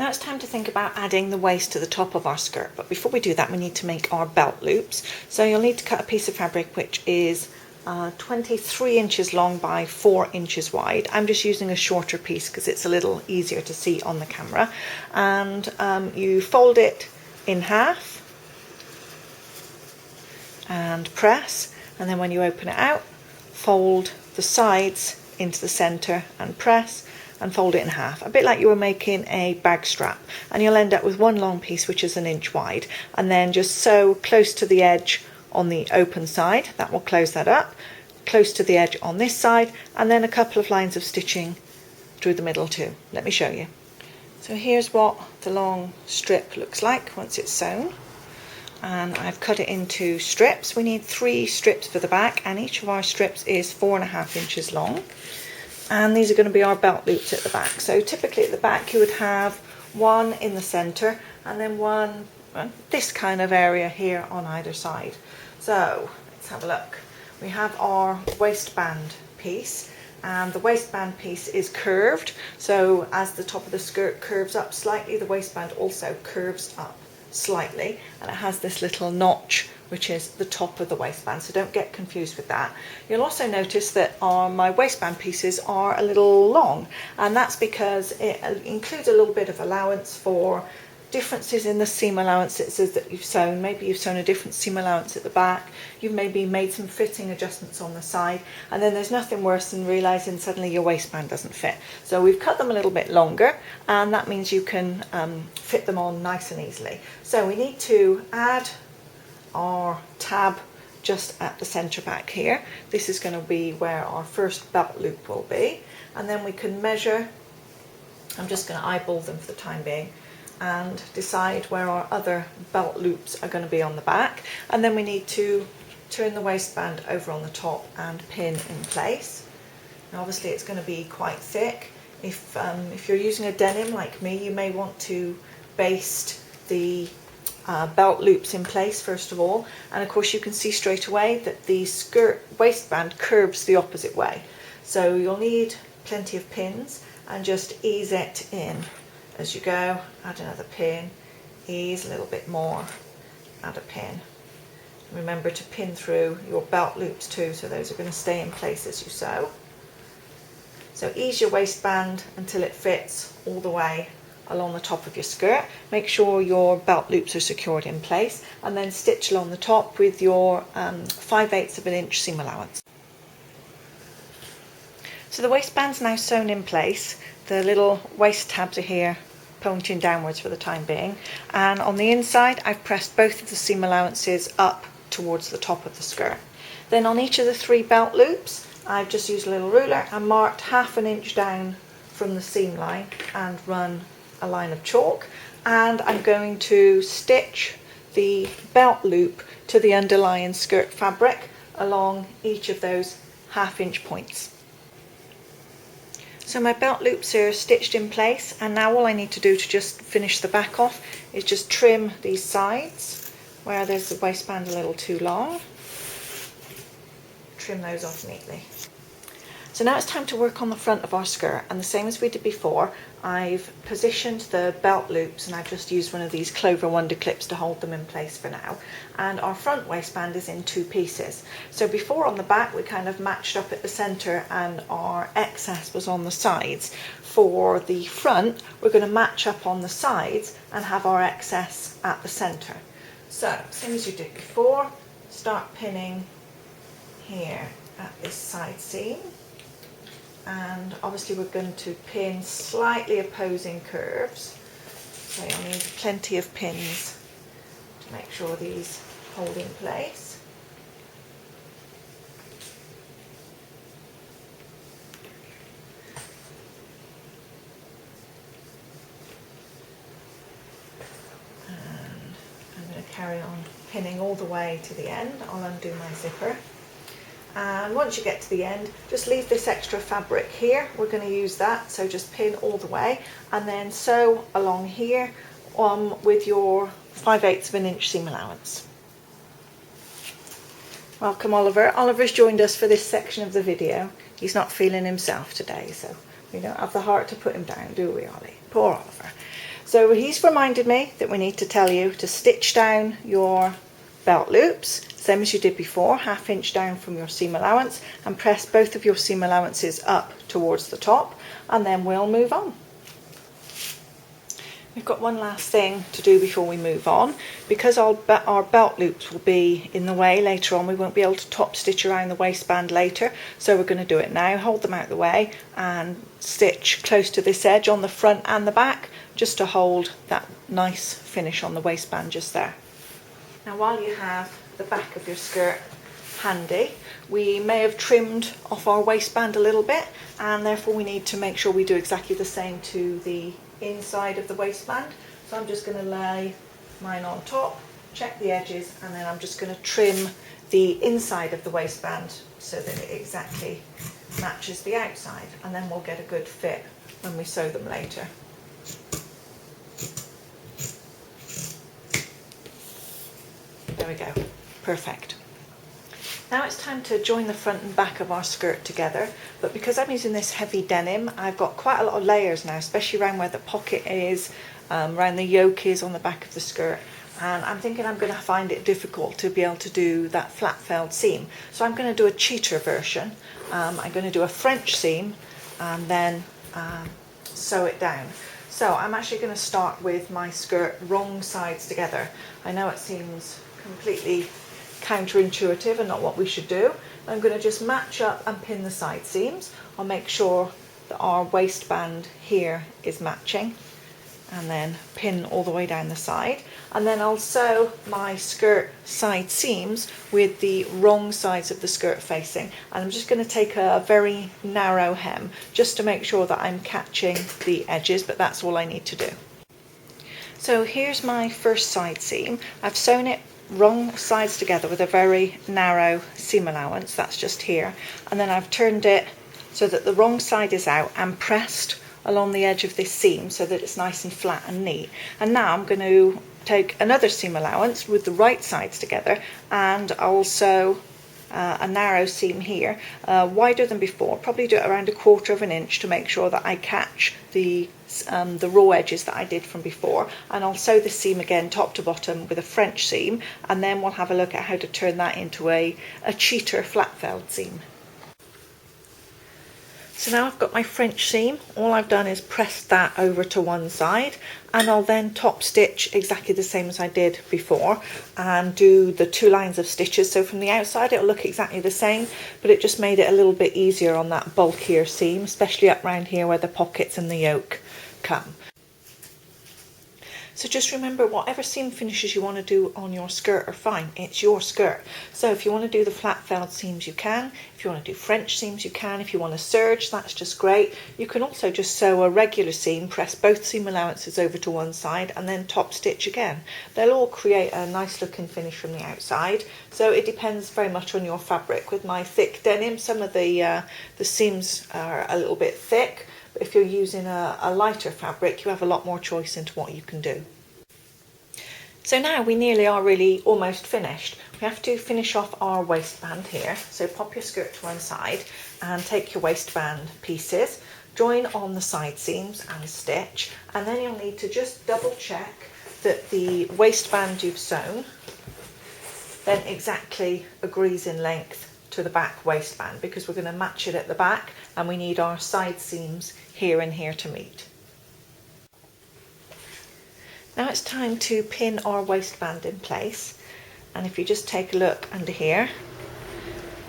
Now it's time to think about adding the waist to the top of our skirt, but before we do that we need to make our belt loops. So you'll need to cut a piece of fabric which is 23 inches long by 4 inches wide. I'm just using a shorter piece because it's a little easier to see on the camera. And you fold it in half and press, and then when you open it out, fold the sides into the center and press, and fold it in half, a bit like you were making a bag strap, and you'll end up with one long piece which is 1 inch wide, and then just sew close to the edge on the open side. That will close that up, close to the edge on this side, and then a couple of lines of stitching through the middle too. Let me show you. So here's what the long strip looks like once it's sewn, and I've cut it into strips. We need 3 strips for the back, and each of our strips is 4.5 inches long, and these are going to be our belt loops at the back. So typically at the back you would have one in the center and then one this kind of area here on either side. So let's have a look. We have our waistband piece, and the waistband piece is curved, so as the top of the skirt curves up slightly, the waistband also curves up slightly, and it has this little notch which is the top of the waistband, so don't get confused with that. You'll also notice that my waistband pieces are a little long, and that's because it includes a little bit of allowance for differences in the seam allowances that you've sewn. Maybe you've sewn a different seam allowance at the back, you've maybe made some fitting adjustments on the side, and then there's nothing worse than realizing suddenly your waistband doesn't fit. So we've cut them a little bit longer, and that means you can fit them on nice and easily. So we need to add our tab just at the center back here. This is going to be where our first belt loop will be, and then we can measure. I'm just going to eyeball them for the time being and decide where our other belt loops are going to be on the back, and then we need to turn the waistband over on the top and pin in place. Now obviously it's going to be quite thick. If you're using a denim like me, you may want to baste the belt loops in place first of all, and of course you can see straight away that the skirt waistband curves the opposite way, so you'll need plenty of pins, and just ease it in as you go. Add another pin, ease a little bit more, add a pin. Remember to pin through your belt loops too, so those are going to stay in place as you sew. So ease your waistband until it fits all the way along the top of your skirt. Make sure your belt loops are secured in place, and then stitch along the top with your 5/8 of an inch seam allowance. So the waistband's now sewn in place. The little waist tabs are here pointing downwards for the time being, and on the inside I've pressed both of the seam allowances up towards the top of the skirt. Then on each of the 3 belt loops I've just used a little ruler and marked 1/2 inch down from the seam line and run a line of chalk, and I'm going to stitch the belt loop to the underlying skirt fabric along each of those 1/2 inch points. So my belt loops are stitched in place, and now all I need to do to just finish the back off is just trim these sides where there's the waistband a little too long. Trim those off neatly. So now it's time to work on the front of our skirt, and the same as we did before, I've positioned the belt loops, and I've just used one of these Clover Wonder clips to hold them in place for now, and our front waistband is in 2 pieces. So before on the back we kind of matched up at the centre and our excess was on the sides. For the front we're going to match up on the sides and have our excess at the centre. So same as you did before, start pinning here at this side seam, and obviously we're going to pin slightly opposing curves, so you'll need plenty of pins to make sure these hold in place. And I'm going to carry on pinning all the way to the end. I'll undo my zipper. And once you get to the end, just leave this extra fabric here. We're going to use that, so just pin all the way and then sew along here with your 5/8 of an inch seam allowance. Welcome Oliver. Oliver's joined us for this section of the video. He's not feeling himself today, so we don't have the heart to put him down, do we, Ollie? Poor Oliver. So he's reminded me that we need to tell you to stitch down your belt loops, same as you did before, 1/2 inch down from your seam allowance, and press both of your seam allowances up towards the top, and then we'll move on. We've got one last thing to do before we move on. Because our belt loops will be in the way later on, we won't be able to top stitch around the waistband later, so we're going to do it now. Hold them out the way and stitch close to this edge on the front and the back, just to hold that nice finish on the waistband just there. Now while you have the back of your skirt handy, we may have trimmed off our waistband a little bit, and therefore we need to make sure we do exactly the same to the inside of the waistband. So I'm just going to lay mine on top, check the edges, and then I'm just going to trim the inside of the waistband so that it exactly matches the outside, and then we'll get a good fit when we sew them later. There we go, perfect. Now it's time to join the front and back of our skirt together, but because I'm using this heavy denim, I've got quite a lot of layers now, especially around where the pocket is, around the yoke is on the back of the skirt, and I'm thinking I'm going to find it difficult to be able to do that flat felled seam. So I'm going to do a cheater version. I'm going to do a French seam and then sew it down. So I'm actually going to start with my skirt wrong sides together. I know it seems completely counterintuitive and not what we should do. I'm going to just match up and pin the side seams. I'll make sure that our waistband here is matching, and then pin all the way down the side, and then I'll sew my skirt side seams with the wrong sides of the skirt facing, and I'm just going to take a very narrow hem just to make sure that I'm catching the edges, but that's all I need to do. So here's my first side seam. I've sewn it wrong sides together with a very narrow seam allowance, that's just here, and then I've turned it so that the wrong side is out and pressed along the edge of this seam so that it's nice and flat and neat. And now I'm going to take another seam allowance with the right sides together, and also a narrow seam here, wider than before, probably do it around 1/4 inch to make sure that I catch the raw edges that I did from before, and I'll sew the seam again top to bottom with a French seam, and then we'll have a look at how to turn that into a cheater flat felled seam. So now I've got my French seam, all I've done is press that over to one side, and I'll then top stitch exactly the same as I did before and do the 2 lines of stitches. So from the outside it'll look exactly the same, but it just made it a little bit easier on that bulkier seam, especially up around here where the pockets and the yoke come. So just remember, whatever seam finishes you want to do on your skirt are fine, it's your skirt. So if you want to do the flat felled seams you can, if you want to do French seams you can, if you want to serge, that's just great. You can also just sew a regular seam, press both seam allowances over to one side and then top stitch again. They'll all create a nice looking finish from the outside, so it depends very much on your fabric. With my thick denim, some of the seams are a little bit thick, but if you're using a lighter fabric, you have a lot more choice into what you can do. So now we nearly are really almost finished. We have to finish off our waistband here. So pop your skirt to one side and take your waistband pieces, join on the side seams and stitch, and then you'll need to just double check that the waistband you've sewn then exactly agrees in length to the back waistband, because we're going to match it at the back and we need our side seams here and here to meet. Now it's time to pin our waistband in place, and if you just take a look under here,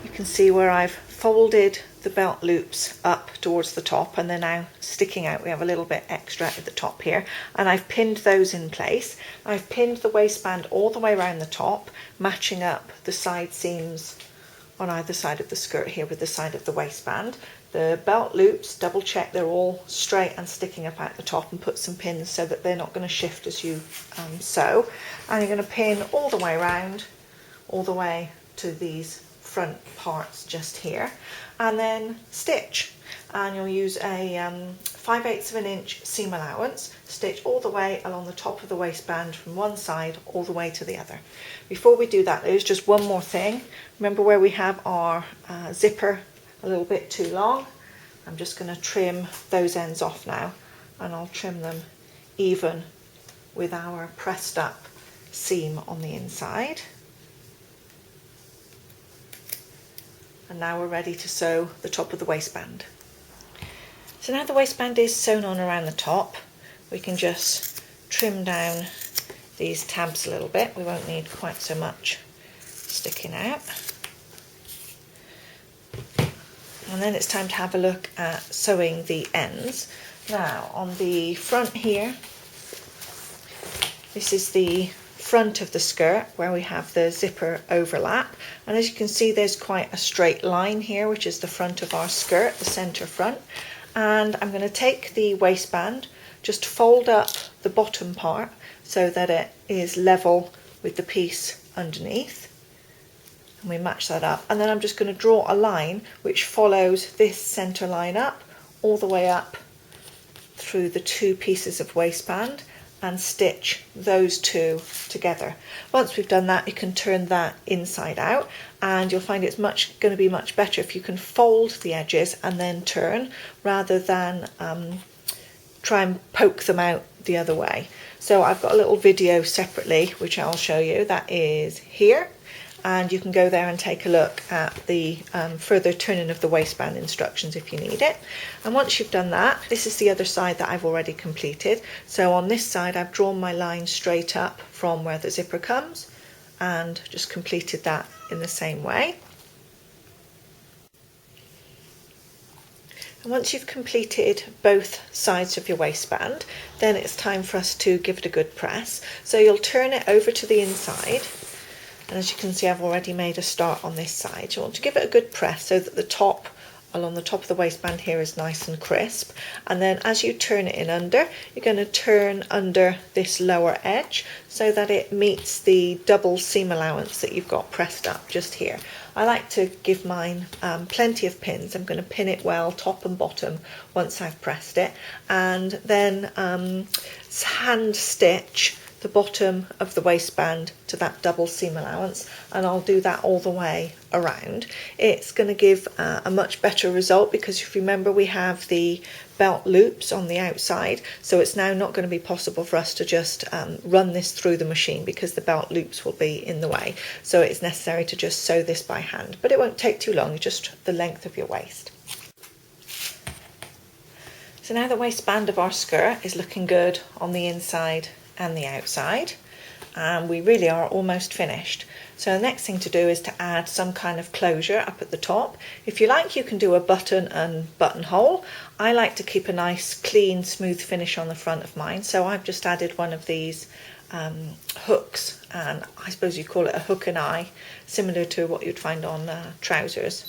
you can see where I've folded the belt loops up towards the top and they're now sticking out. We have a little bit extra at the top here, and I've pinned those in place. I've pinned the waistband all the way around the top, matching up the side seams on either side of the skirt here with the side of the waistband. The belt loops, double check they're all straight and sticking up out the top, and put some pins so that they're not going to shift as you sew. And you're going to pin all the way around, all the way to these front parts just here, and then stitch. And you'll use a 5/8 inch seam allowance, stitch all the way along the top of the waistband from one side all the way to the other. Before we do that, there's just one more thing. Remember where we have our zipper a little bit too long? I'm just going to trim those ends off now, and I'll trim them even with our pressed up seam on the inside. And now we're ready to sew the top of the waistband. So now the waistband is sewn on around the top, we can just trim down these tabs a little bit. We won't need quite so much sticking out. And then it's time to have a look at sewing the ends. Now on the front here, this is the front of the skirt where we have the zipper overlap, and as you can see there's quite a straight line here, which is the front of our skirt, the centre front. And I'm going to take the waistband, just fold up the bottom part so that it is level with the piece underneath, and we match that up. And then I'm just going to draw a line which follows this centre line up all the way up through the two pieces of waistband and stitch those two together. Once we've done that, you can turn that inside out, and you'll find it's going to be much better if you can fold the edges and then turn, rather than try and poke them out the other way. So I've got a little video separately which I'll show you, that is here, and you can go there and take a look at the further turning of the waistband instructions if you need it. And once you've done that, this is the other side that I've already completed. So on this side I've drawn my line straight up from where the zipper comes and just completed that in the same way. And once you've completed both sides of your waistband, then it's time for us to give it a good press. So you'll turn it over to the inside. And as you can see, I've already made a start on this side. You want to give it a good press so that the top, along the top of the waistband here, is nice and crisp. And then as you turn it in under, you're going to turn under this lower edge so that it meets the double seam allowance that you've got pressed up just here. I like to give mine plenty of pins. I'm going to pin it well, top and bottom, once I've pressed it. And then hand stitch the bottom of the waistband to that double seam allowance, and I'll do that all the way around. It's going to give a much better result, because if you remember, we have the belt loops on the outside, so it's now not going to be possible for us to just run this through the machine because the belt loops will be in the way. So it's necessary to just sew this by hand, but it won't take too long, just the length of your waist. So now the waistband of our skirt is looking good on the inside and the outside, and we really are almost finished. So the next thing to do is to add some kind of closure up at the top. If you like, you can do a button and buttonhole. I like to keep a nice clean smooth finish on the front of mine, so I've just added one of these hooks, and I suppose you call it a hook and eye, similar to what you'd find on trousers.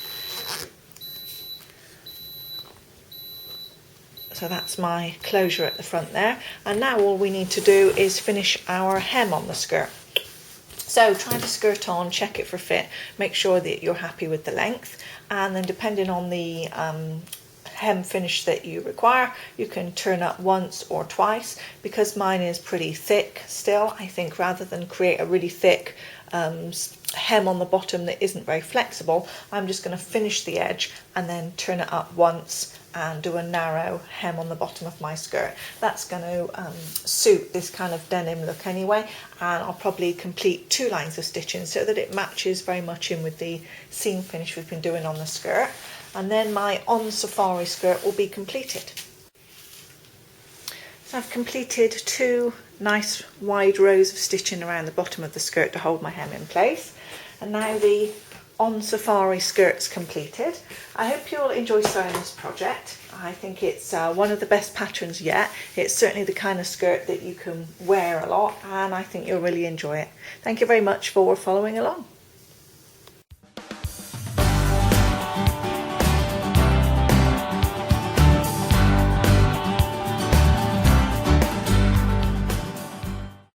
So that's my closure at the front there, and now all we need to do is finish our hem on the skirt. So try the skirt on, check it for fit, make sure that you're happy with the length, and then depending on the hem finish that you require, you can turn up once or twice. Because mine is pretty thick still, I think rather than create a really thick hem on the bottom that isn't very flexible, I'm just going to finish the edge and then turn it up once and do a narrow hem on the bottom of my skirt. That's going to suit this kind of denim look anyway, and I'll probably complete 2 lines of stitching so that it matches very much in with the seam finish we've been doing on the skirt, and then my on safari skirt will be completed. So I've completed 2 nice wide rows of stitching around the bottom of the skirt to hold my hem in place, and now the on safari skirt's completed. I hope you'll enjoy sewing this project. I think it's one of the best patterns yet. It's certainly the kind of skirt that you can wear a lot, and I think you'll really enjoy it. Thank you very much for following along.